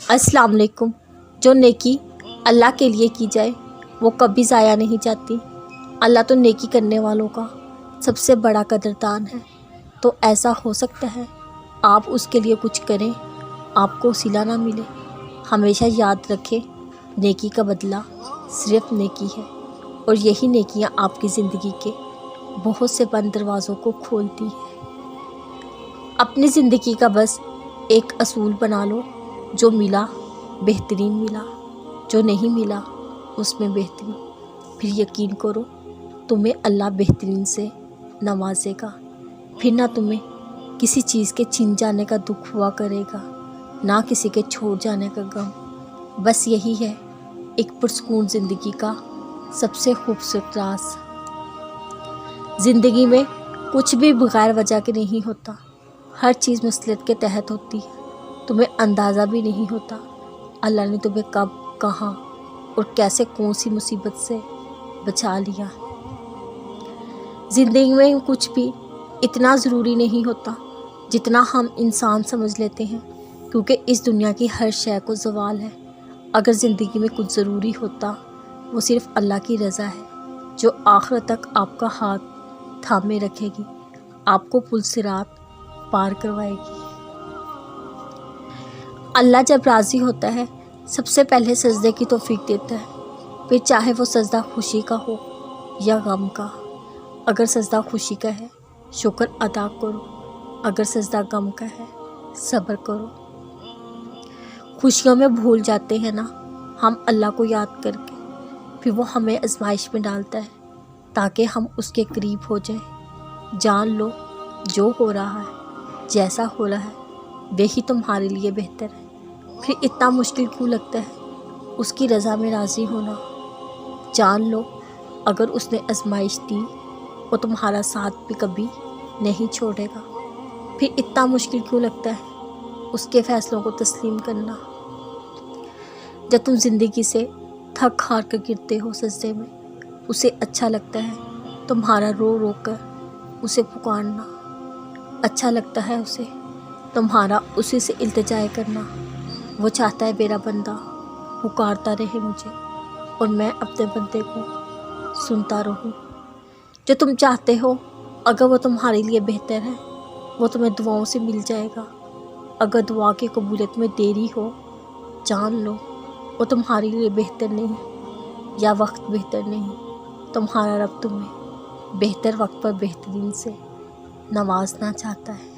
अस्सलाम वालेकुम। जो नेकी अल्लाह के लिए की जाए वो कभी ज़ाया नहीं जाती। अल्लाह तो नेकी करने वालों का सबसे बड़ा कदरदान है। तो ऐसा हो सकता है आप उसके लिए कुछ करें, आपको सिला ना मिले। हमेशा याद रखें, नेकी का बदला सिर्फ नेकी है, और यही नेकियां आपकी ज़िंदगी के बहुत से बंद दरवाज़ों को खोलती है। अपनी ज़िंदगी का बस एक असूल बना लो, जो मिला बेहतरीन मिला, जो नहीं मिला उसमें बेहतरीन। फिर यकीन करो तुम्हें अल्लाह बेहतरीन से नवाजेगा। फिर ना तुम्हें किसी चीज़ के छिन जाने का दुख हुआ करेगा, ना किसी के छोड़ जाने का गम। बस यही है एक पुरसकून ज़िंदगी का सबसे खूबसूरत राज। ज़िंदगी में कुछ भी बगैर वजह के नहीं होता, हर चीज़ मसलहत के तहत होती है। तुम्हें अंदाज़ा भी नहीं होता अल्लाह ने तुम्हें कब, कहाँ और कैसे कौन सी मुसीबत से बचा लिया। ज़िंदगी में कुछ भी इतना ज़रूरी नहीं होता जितना हम इंसान समझ लेते हैं, क्योंकि इस दुनिया की हर शय को ज़वाल है। अगर ज़िंदगी में कुछ ज़रूरी होता वो सिर्फ़ अल्लाह की रज़ा है, जो आखिरत तक आपका हाथ थामे रखेगी, आपको पुल सिरात पार करवाएगी। अल्लाह जब राज़ी होता है सबसे पहले सजदे की तौफीक देता है, फिर चाहे वो सजदा खुशी का हो या गम का। अगर सजदा खुशी का है शुक्र अदा करो, अगर सजदा गम का है सब्र करो। खुशियों में भूल जाते हैं ना हम अल्लाह को याद करके, फिर वो हमें आजमाइश में डालता है ताकि हम उसके करीब हो जाए। जान लो जो हो रहा है, जैसा हो रहा है, वही तुम्हारे लिए बेहतर है। फिर इतना मुश्किल क्यों लगता है उसकी रज़ा में राज़ी होना। जान लो अगर उसने आजमाइश दी वो तुम्हारा साथ भी कभी नहीं छोड़ेगा। फिर इतना मुश्किल क्यों लगता है उसके फ़ैसलों को तस्लीम करना। जब तुम ज़िंदगी से थक हार कर गिरते हो सजदे में, उसे अच्छा लगता है तुम्हारा रो रो कर उसे पुकारना। अच्छा लगता है उसे तुम्हारा उसी से इल्तिजाए करना। वो चाहता है मेरा बंदा पुकारता रहे मुझे और मैं अपने बंदे को सुनता रहूं। जो तुम चाहते हो अगर वो तुम्हारे लिए बेहतर है, वो तुम्हें दुआओं से मिल जाएगा। अगर दुआ की कबूलियत में देरी हो, जान लो वो तुम्हारे लिए बेहतर नहीं या वक्त बेहतर नहीं। तुम्हारा रब तुम्हें बेहतर वक्त पर बेहतरीन से नवाजना चाहता है।